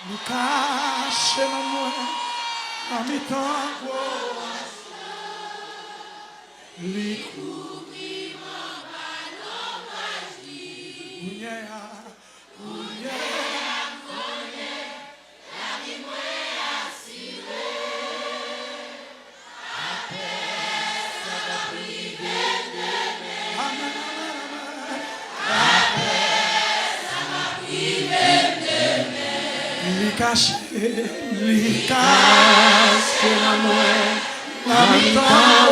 Li cache dans moi, en mi-temps, li couvre li cache dans moi, en mi-temps,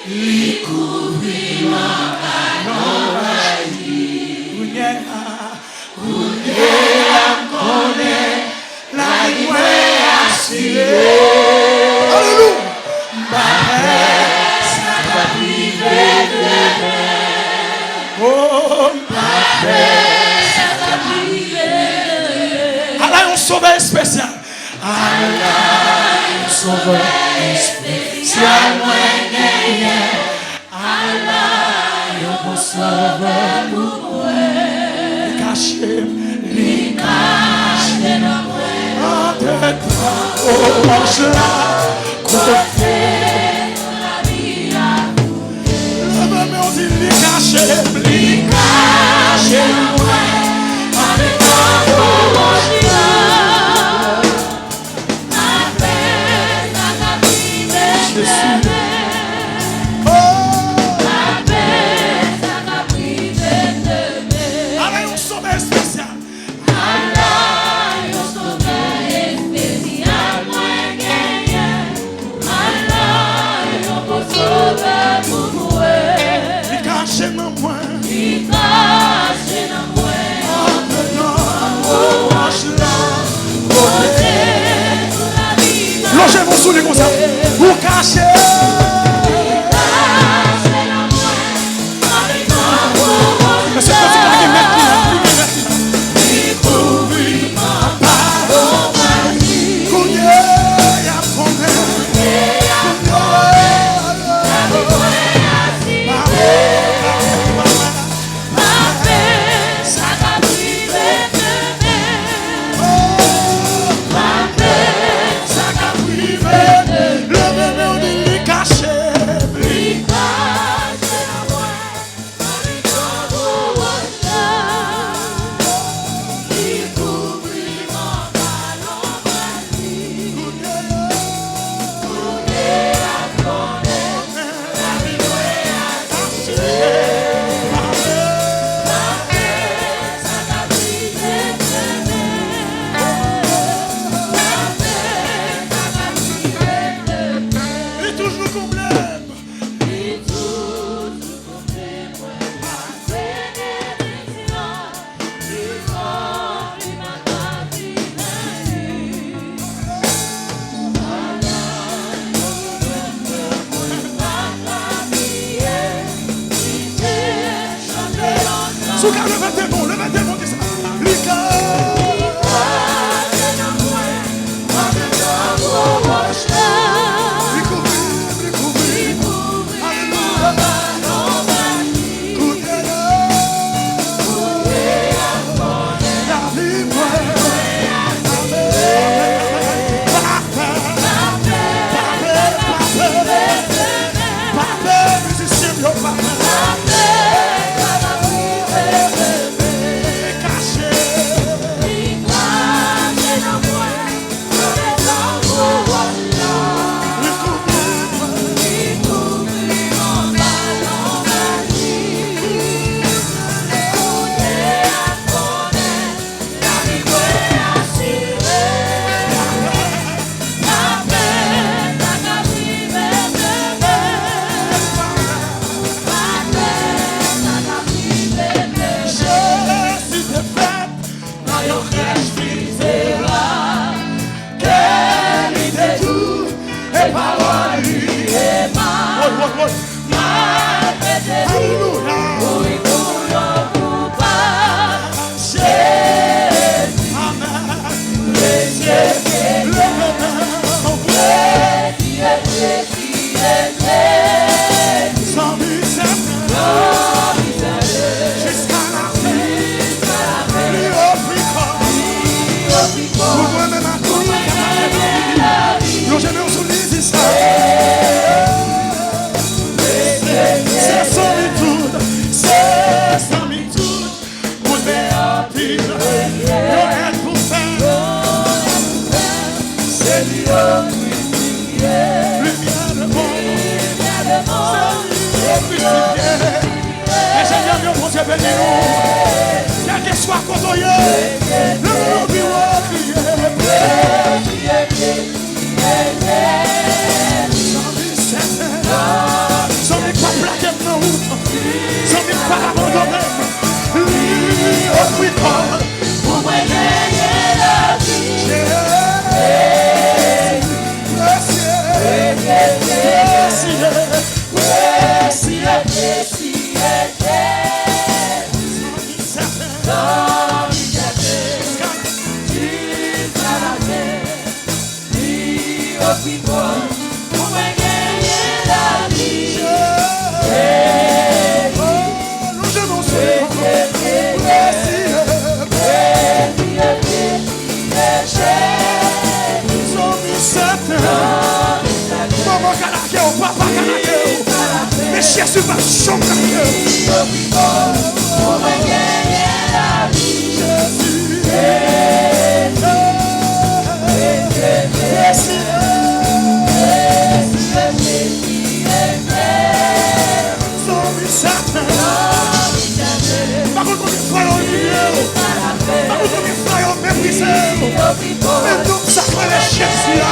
li couvre Allah, un sauveur spécial. Allah, un sauveur spécial. Allah, un sauveur pour moi. Li cache dans moi. En tête, oh, ange là, côté la vie. Mais on dit li cache dans moi. En tête, oh, ange là. Je suis logez-vous sous les comme ça. Vous cachez. Mais c'est comme ça qu'il caché. bénis-nous. Quel que soit qu'on y est, le monde qui va crier. Sans mes pas plaquer nous, sans mes pas abandonner. Lui, au plus fort, pour moi gagner la vie. Jésus va chanter. On va gagner la vie. Jésus par contre, on est croyant par contre, on est croyant méprisé. Mais donc, ça fait les Jésus là.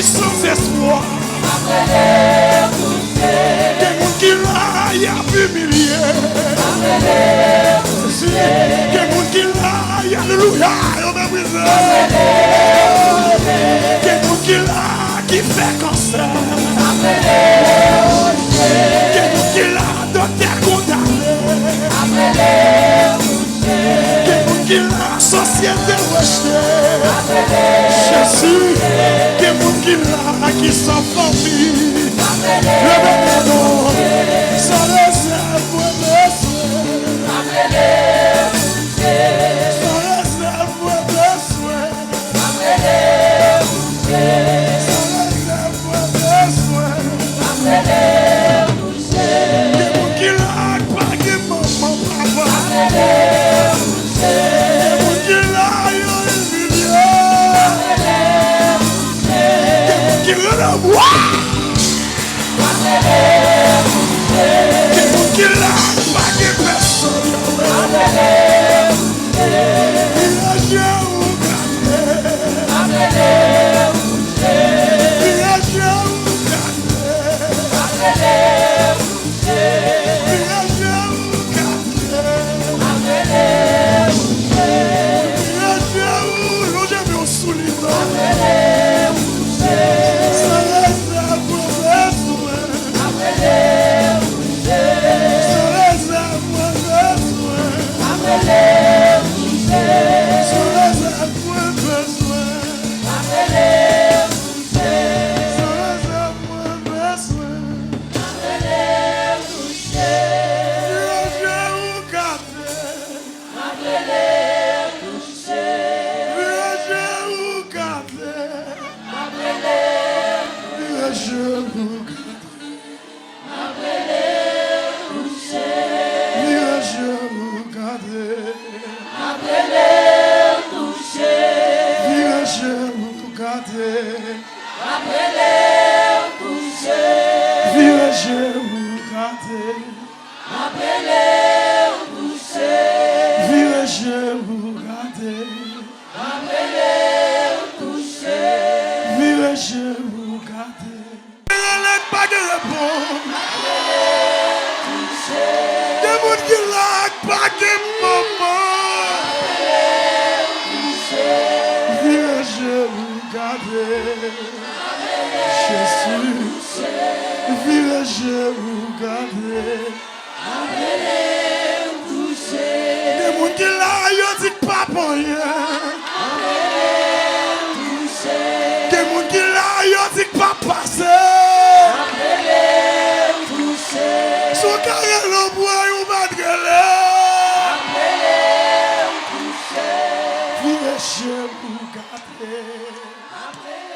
Sans espoir, des gens qui là, y a humilié, des gens qui là, y a alléluia, des gens qui là, qui fait cancer, des gens qui là, docteur condamné, des gens qui là, société rejetée. qui là, qui sans famille. Levez-nous, sans réserve, Amen.